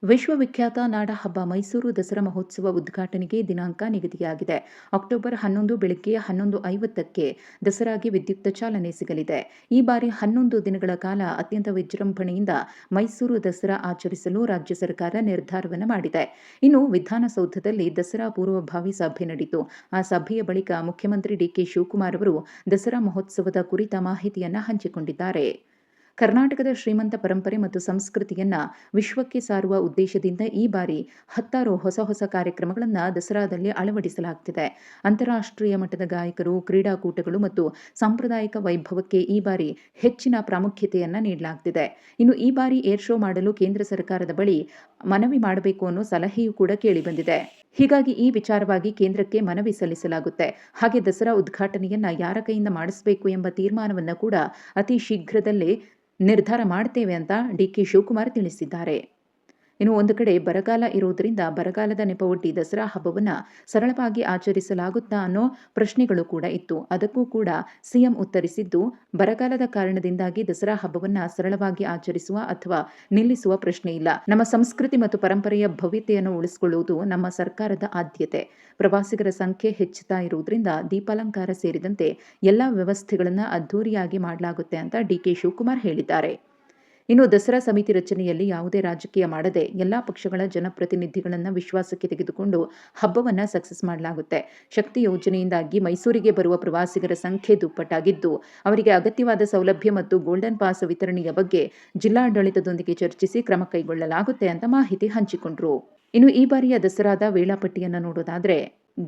ವಿಶ್ವವಿಖ್ಯಾತ ನಾಡಹಬ್ಬ ಮೈಸೂರು ದಸರಾ ಮಹೋತ್ಸವ ಉದ್ಘಾಟನೆಗೆ ದಿನಾಂಕ ನಿಗದಿಯಾಗಿದೆ. ಅಕ್ಟೋಬರ್ 11 ಬೆಳಗ್ಗೆ 11:50ಕ್ಕೆ ದಸರಾಗೆ ವಿದ್ಯುಕ್ತ ಚಾಲನೆ ಸಿಗಲಿದೆ. ಈ ಬಾರಿ 11 ದಿನಗಳ ಕಾಲ ಅತ್ಯಂತ ವಿಜೃಂಭಣೆಯಿಂದ ಮೈಸೂರು ದಸರಾ ಆಚರಿಸಲು ರಾಜ್ಯ ಸರ್ಕಾರ ನಿರ್ಧಾರವನ್ನು ಮಾಡಿದೆ. ಇನ್ನು ವಿಧಾನಸೌಧದಲ್ಲಿ ದಸರಾ ಪೂರ್ವಭಾವಿ ಸಭೆ ನಡೆಯಿತು. ಆ ಸಭೆಯ ಬಳಿಕ ಮುಖ್ಯಮಂತ್ರಿ ಡಿಕೆ ಶಿವಕುಮಾರ್ ಅವರು ದಸರಾ ಮಹೋತ್ಸವದ ಕುರಿತ ಮಾಹಿತಿಯನ್ನು ಹಂಚಿಕೊಂಡಿದ್ದಾರೆ. ಕರ್ನಾಟಕದ ಶ್ರೀಮಂತ ಪರಂಪರೆ ಮತ್ತು ಸಂಸ್ಕೃತಿಯನ್ನ ವಿಶ್ವಕ್ಕೆ ಸಾರುವ ಉದ್ದೇಶದಿಂದ ಈ ಬಾರಿ 10 ಹೊಸ ಕಾರ್ಯಕ್ರಮಗಳನ್ನು ದಸರಾದಲ್ಲಿ ಅಳವಡಿಸಲಾಗುತ್ತಿದೆ. ಅಂತಾರಾಷ್ಟ್ರೀಯ ಮಟ್ಟದ ಗಾಯಕರು, ಕ್ರೀಡಾಕೂಟಗಳು ಮತ್ತು ಸಾಂಪ್ರದಾಯಿಕ ವೈಭವಕ್ಕೆ ಈ ಬಾರಿ ಹೆಚ್ಚಿನ ಪ್ರಾಮುಖ್ಯತೆಯನ್ನ ನೀಡಲಾಗುತ್ತಿದೆ. ಇನ್ನು ಈ ಬಾರಿ ಏರ್ ಶೋ ಮಾಡಲು ಕೇಂದ್ರ ಸರ್ಕಾರದ ಬಳಿ ಮನವಿ ಮಾಡಬೇಕು ಅನ್ನೋ ಸಲಹೆಯೂ ಕೂಡ ಕೇಳಿಬಂದಿದೆ. ಹೀಗಾಗಿ ಈ ವಿಚಾರವಾಗಿ ಕೇಂದ್ರಕ್ಕೆ ಮನವಿ ಸಲ್ಲಿಸಲಾಗುತ್ತೆ. ಹಾಗೆ ದಸರಾ ಉದ್ಘಾಟನೆಯನ್ನ ಯಾರ ಕೈಯಿಂದ ಮಾಡಿಸಬೇಕು ಎಂಬ ತೀರ್ಮಾನವನ್ನು ಕೂಡ ಅತಿ ಶೀಘ್ರದಲ್ಲೇ ನಿರ್ಧಾರ ಮಾಡ್ತೇವೆ ಅಂತ ಡಿಕೆ ಶಿವಕುಮಾರ್ ತಿಳಿಸಿದ್ದಾರೆ. ಇನ್ನು ಒಂದು ಕಡೆ ಬರಗಾಲ ಇರುವುದರಿಂದ ಬರಗಾಲದ ನೆಪವೊಡ್ಡಿ ದಸರಾ ಹಬ್ಬವನ್ನ ಸರಳವಾಗಿ ಆಚರಿಸಲಾಗುತ್ತಾ ಅನ್ನೋ ಪ್ರಶ್ನೆಗಳು ಕೂಡ ಇತ್ತು. ಅದಕ್ಕೂ ಕೂಡ ಸಿಎಂ ಉತ್ತರಿಸಿದ್ದು, ಬರಗಾಲದ ಕಾರಣದಿಂದಾಗಿ ದಸರಾ ಹಬ್ಬವನ್ನ ಸರಳವಾಗಿ ಆಚರಿಸುವ ಅಥವಾ ನಿಲ್ಲಿಸುವ ಪ್ರಶ್ನೆ ಇಲ್ಲ. ನಮ್ಮ ಸಂಸ್ಕೃತಿ ಮತ್ತು ಪರಂಪರೆಯ ಭವ್ಯತೆಯನ್ನು ಉಳಿಸಿಕೊಳ್ಳುವುದು ನಮ್ಮ ಸರ್ಕಾರದ ಆದ್ಯತೆ. ಪ್ರವಾಸಿಗರ ಸಂಖ್ಯೆ ಹೆಚ್ಚುತ್ತಾ ಇರುವುದರಿಂದ ದೀಪಾಲಂಕಾರ ಸೇರಿದಂತೆ ಎಲ್ಲಾ ವ್ಯವಸ್ಥೆಗಳನ್ನು ಅದ್ಧೂರಿಯಾಗಿ ಮಾಡಲಾಗುತ್ತೆ ಅಂತ ಡಿಕೆ ಶಿವಕುಮಾರ್ ಹೇಳಿದ್ದಾರೆ. ಇನ್ನು ದಸರಾ ಸಮಿತಿ ರಚನೆಯಲ್ಲಿ ಯಾವುದೇ ರಾಜಕೀಯ ಮಾಡದೆ ಎಲ್ಲಾ ಪಕ್ಷಗಳ ಜನಪ್ರತಿನಿಧಿಗಳನ್ನು ವಿಶ್ವಾಸಕ್ಕೆ ತೆಗೆದುಕೊಂಡು ಹಬ್ಬವನ್ನ ಸಕ್ಸಸ್ ಮಾಡಲಾಗುತ್ತೆ. ಶಕ್ತಿ ಯೋಜನೆಯಿಂದಾಗಿ ಮೈಸೂರಿಗೆ ಬರುವ ಪ್ರವಾಸಿಗರ ಸಂಖ್ಯೆ ದುಪ್ಪಟ್ಟಾಗಿದ್ದು, ಅವರಿಗೆ ಅಗತ್ಯವಾದ ಸೌಲಭ್ಯ ಮತ್ತು ಗೋಲ್ಡನ್ ಪಾಸ್ ವಿತರಣೆಯ ಬಗ್ಗೆ ಜಿಲ್ಲಾಡಳಿತದೊಂದಿಗೆ ಚರ್ಚಿಸಿ ಕ್ರಮ ಕೈಗೊಳ್ಳಲಾಗುತ್ತೆ ಅಂತ ಮಾಹಿತಿ ಹಂಚಿಕೊಂಡ್ರು. ಇನ್ನು ಈ ಬಾರಿಯ ದಸರಾದ ವೇಳಾಪಟ್ಟಿಯನ್ನು ನೋಡೋದಾದ್ರೆ,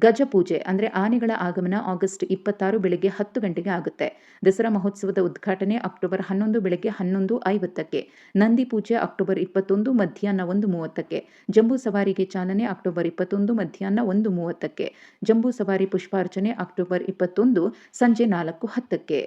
ಗಜಪೂಜೆ ಅಂದ್ರೆ ಆನೆಗಳ ಆಗಮನ ಆಗಸ್ಟ್ 26 ಬೆಳಗ್ಗೆ 10 ಗಂಟೆಗೆ ಆಗುತ್ತೆ. ದಸರಾ ಮಹೋತ್ಸವದ ಉದ್ಘಾಟನೆ ಅಕ್ಟೋಬರ್ 11 ಬೆಳಗ್ಗೆ 11:50ಕ್ಕೆ, ನಂದಿ ಪೂಜೆ ಅಕ್ಟೋಬರ್ 21 ಮಧ್ಯಾಹ್ನ 1:30ಕ್ಕೆ, ಜಂಬೂ ಸವಾರಿಗೆ ಚಾಲನೆ ಅಕ್ಟೋಬರ್ 21 ಮಧ್ಯಾಹ್ನ 1:30ಕ್ಕೆ, ಜಂಬೂ ಸವಾರಿ ಪುಷ್ಪಾರ್ಚನೆ ಅಕ್ಟೋಬರ್ 21 ಸಂಜೆ 4:10ಕ್ಕೆ.